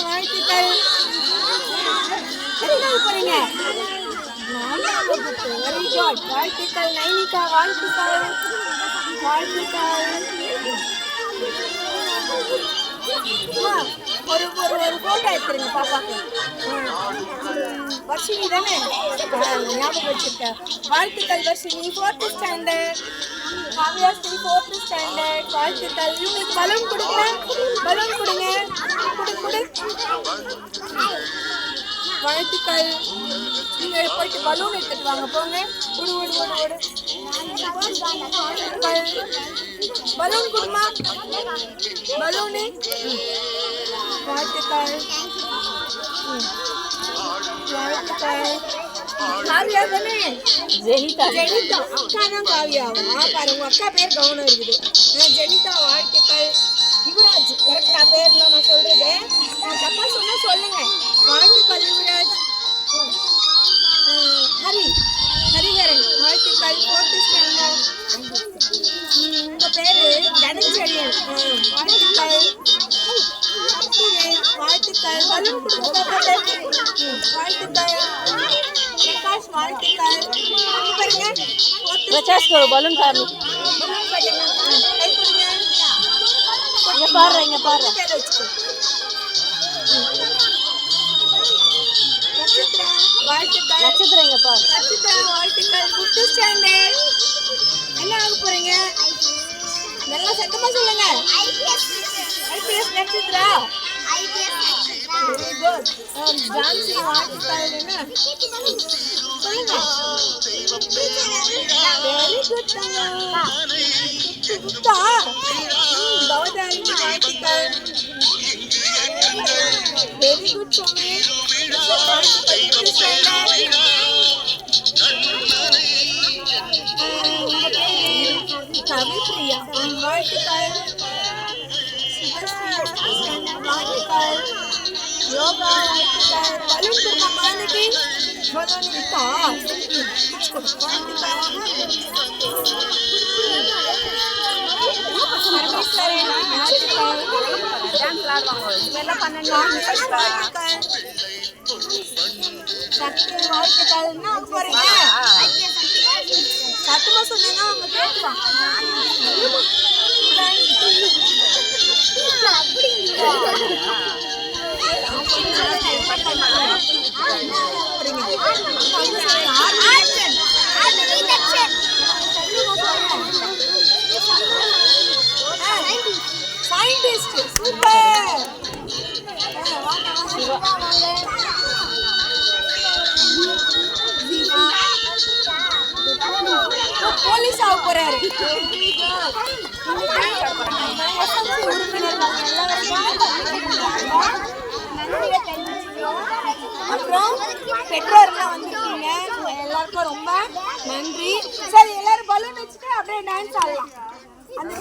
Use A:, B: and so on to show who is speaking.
A: வாழ்த்துக்கள். போறீங்க very good. வாழ்த்துக்கள் நைனிகா. வாழ்த்துக்கள் வாழ்த்துக்கள். ஒரு ஒரு ஒரு போட்டோ எடுத்துருங்க பாப்பாக்கு. வர்ஷினி தானே ஞாபகம் வச்சிருக்க. வாழ்த்துக்கள் Varshini. 4th standard. Kaviyasri 4th standard. வாழ்த்துக்கள். இவங்களுக்கு பலூன் கொடுக்குறேன். பலூன் கொடுங்க. கொடு. வாழ்த்துக்கள். நீங்க போயிட்டு பலூன் எடுத்துட்டு வாங்க. போங்க. ஓடு. பலூன் கொடுமா. பலூனு. வாழ்த்துக்கள். காவியா தானே? ஜெனிதா. அக்கா தான் காவியாவா? பாருங்க அக்கா பேர் கவனம் இருக்குது. ஜெனிதா. வாழ்த்துக்கள். யுவராஜ். கரெக்டா பேர்ல நான் சொல்றது. தப்பா சொன்னா சொல்லுங்க. வாழ்த்துக்கள் யுவராஜ். ஹரிஹரன். வாழ்த்துக்கள். 4th standard. உங்க பேரு தனஞ்செழியன். வாழ்த்துக்கள். வாழ்த்துக்கள். பலூன் கொடுங்க. வாழ்த்துக்கள். பிரகாஷ். வாழ்த்துக்கள். பாருங்க பிரகாஷ் பலூன் பாருங்க. கை கொடுங்க. இங்க பாரு. நட்சத்திரா. வாழ்த்துக்கள். நட்சத்திரம் இங்க பாரு. நட்சத்திரா. வாழ்த்துக்கள். 5th standard. என்ன ஆக போறீங்க? நல்லா சத்தமா சொல்லுங்க. IPS Nakshatra. Very good. Jhansi. வாழ்த்துக்கள். என்ன சொல்லுங்க. Very good. குட்டா. பவதாரி. வாழ்த்துக்கள். வெரி குட் சொன்னே. கவிப்ரியா. வாழ்த்துக்கள். வாழ்த்துக்கள். யோகா. வாழ்த்துக்கள். பலூன் கொடுமா மாணவி. பலூன் இருக்கா? வாழ்த்துக்கள். என்ன போறீங்க? சத்தமா சொன்னா அவங்க கேட்கலாம். சயின்டிஸ்ட். சூப்பர். போலீஸ் ஆக போறாரு. அப்புறம் பெற்றோர்லாம் வந்திருக்கீங்க. எல்லாருக்கும் ரொம்ப நன்றி. சரி எல்லாரும் பலூன் வச்சுட்டு அப்படியே டான்ஸ் ஆடலாம். அந்த